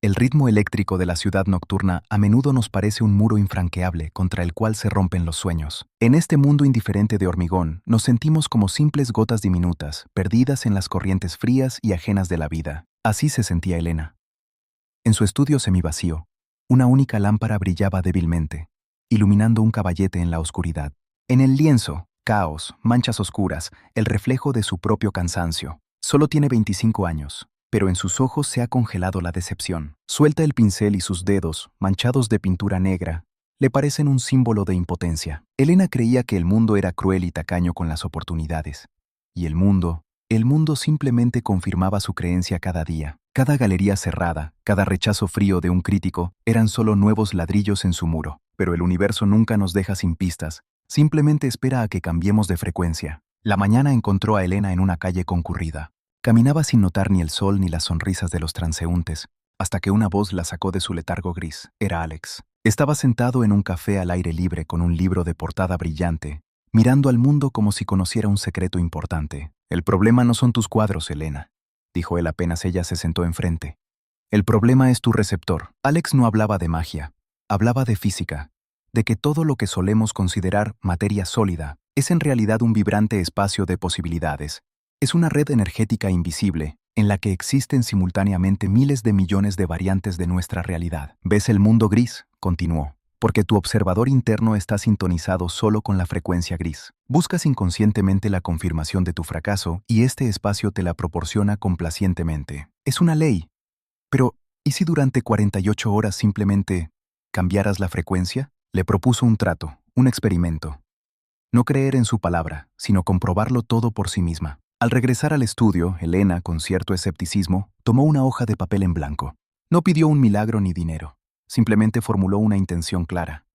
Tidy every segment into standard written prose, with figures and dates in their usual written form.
El ritmo eléctrico de la ciudad nocturna a menudo nos parece un muro infranqueable contra el cual se rompen los sueños. En este mundo indiferente de hormigón, nos sentimos como simples gotas diminutas, perdidas en las corrientes frías y ajenas de la vida. Así se sentía Elena. En su estudio semivacío, una única lámpara brillaba débilmente, iluminando un caballete en la oscuridad. En el lienzo, caos, manchas oscuras, el reflejo de su propio cansancio. Solo tiene 25 años. Pero en sus ojos se ha congelado la decepción. Suelta el pincel y sus dedos, manchados de pintura negra, le parecen un símbolo de impotencia. Elena creía que el mundo era cruel y tacaño con las oportunidades. Y el mundo simplemente confirmaba su creencia cada día. Cada galería cerrada, cada rechazo frío de un crítico, eran solo nuevos ladrillos en su muro. Pero el universo nunca nos deja sin pistas, simplemente espera a que cambiemos de frecuencia. La mañana encontró a Elena en una calle concurrida. Caminaba sin notar ni el sol ni las sonrisas de los transeúntes, hasta que una voz la sacó de su letargo gris. Era Alex. Estaba sentado en un café al aire libre con un libro de portada brillante, mirando al mundo como si conociera un secreto importante. «El problema no son tus cuadros, Elena», dijo él apenas ella se sentó enfrente. «El problema es tu receptor». Alex no hablaba de magia, hablaba de física, de que todo lo que solemos considerar materia sólida es en realidad un vibrante espacio de posibilidades. Es una red energética invisible, en la que existen simultáneamente miles de millones de variantes de nuestra realidad. «¿Ves el mundo gris?», continuó, «porque tu observador interno está sintonizado solo con la frecuencia gris. Buscas inconscientemente la confirmación de tu fracaso y este espacio te la proporciona complacientemente. Es una ley. Pero, ¿y si durante 48 horas simplemente cambiaras la frecuencia?». Le propuso un trato, un experimento. No creer en su palabra, sino comprobarlo todo por sí misma. Al regresar al estudio, Elena, con cierto escepticismo, tomó una hoja de papel en blanco. No pidió un milagro ni dinero. Simplemente formuló una intención clara.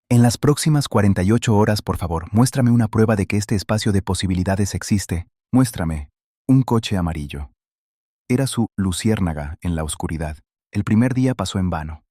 «En las próximas 48 horas, por favor, muéstrame una prueba de que este espacio de posibilidades existe. Muéstrame un coche amarillo». Era su luciérnaga en la oscuridad. El primer día pasó en vano.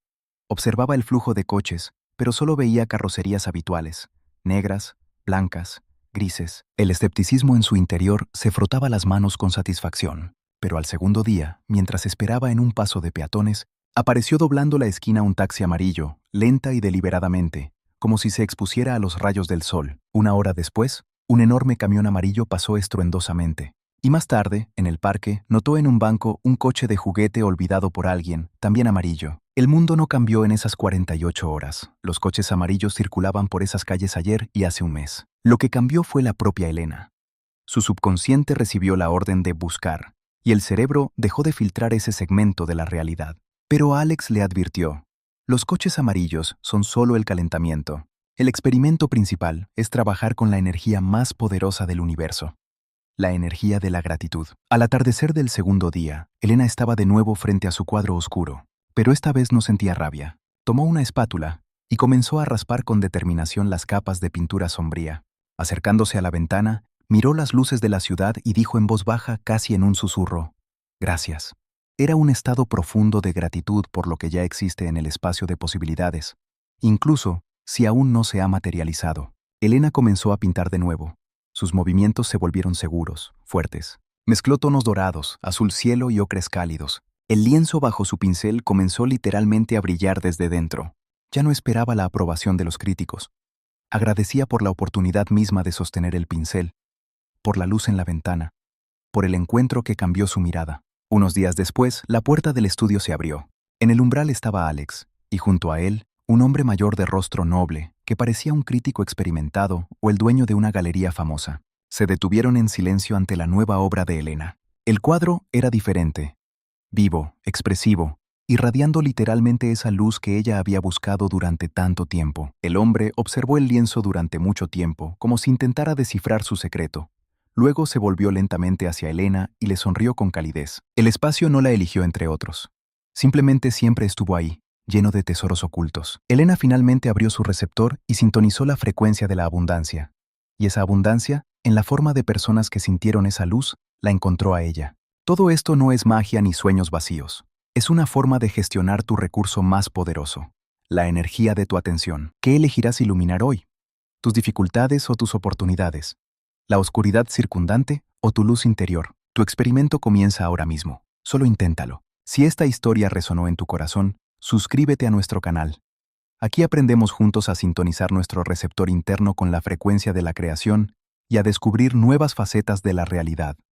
Observaba el flujo de coches, pero solo veía carrocerías habituales, negras, blancas, grises. El escepticismo en su interior se frotaba las manos con satisfacción. Pero al segundo día, mientras esperaba en un paso de peatones, apareció doblando la esquina un taxi amarillo, lenta y deliberadamente, como si se expusiera a los rayos del sol. Una hora después, un enorme camión amarillo pasó estruendosamente. Y más tarde, en el parque, notó en un banco un coche de juguete olvidado por alguien, también amarillo. El mundo no cambió en esas 48 horas. Los coches amarillos circulaban por esas calles ayer y hace un mes. Lo que cambió fue la propia Elena. Su subconsciente recibió la orden de buscar, y el cerebro dejó de filtrar ese segmento de la realidad. Pero Alex le advirtió: los coches amarillos son solo el calentamiento. El experimento principal es trabajar con la energía más poderosa del universo, la energía de la gratitud. Al atardecer del segundo día, Elena estaba de nuevo frente a su cuadro oscuro, pero esta vez no sentía rabia. Tomó una espátula y comenzó a raspar con determinación las capas de pintura sombría. Acercándose a la ventana, miró las luces de la ciudad y dijo en voz baja, casi en un susurro: «Gracias». Era un estado profundo de gratitud por lo que ya existe en el espacio de posibilidades, incluso si aún no se ha materializado. Elena comenzó a pintar de nuevo. Sus movimientos se volvieron seguros, fuertes. Mezcló tonos dorados, azul cielo y ocres cálidos. El lienzo bajo su pincel comenzó literalmente a brillar desde dentro. Ya no esperaba la aprobación de los críticos. Agradecía por la oportunidad misma de sostener el pincel, por la luz en la ventana, por el encuentro que cambió su mirada. Unos días después, la puerta del estudio se abrió. En el umbral estaba Alex, y junto a él, un hombre mayor de rostro noble, que parecía un crítico experimentado o el dueño de una galería famosa. Se detuvieron en silencio ante la nueva obra de Elena. El cuadro era diferente, vivo, expresivo, irradiando literalmente esa luz que ella había buscado durante tanto tiempo. El hombre observó el lienzo durante mucho tiempo, como si intentara descifrar su secreto. Luego se volvió lentamente hacia Elena y le sonrió con calidez. El espacio no la eligió entre otros. Simplemente siempre estuvo ahí, lleno de tesoros ocultos. Elena finalmente abrió su receptor y sintonizó la frecuencia de la abundancia. Y esa abundancia, en la forma de personas que sintieron esa luz, la encontró a ella. Todo esto no es magia ni sueños vacíos. Es una forma de gestionar tu recurso más poderoso, la energía de tu atención. ¿Qué elegirás iluminar hoy? ¿Tus dificultades o tus oportunidades? ¿La oscuridad circundante o tu luz interior? Tu experimento comienza ahora mismo. Solo inténtalo. Si esta historia resonó en tu corazón, suscríbete a nuestro canal. Aquí aprendemos juntos a sintonizar nuestro receptor interno con la frecuencia de la creación y a descubrir nuevas facetas de la realidad.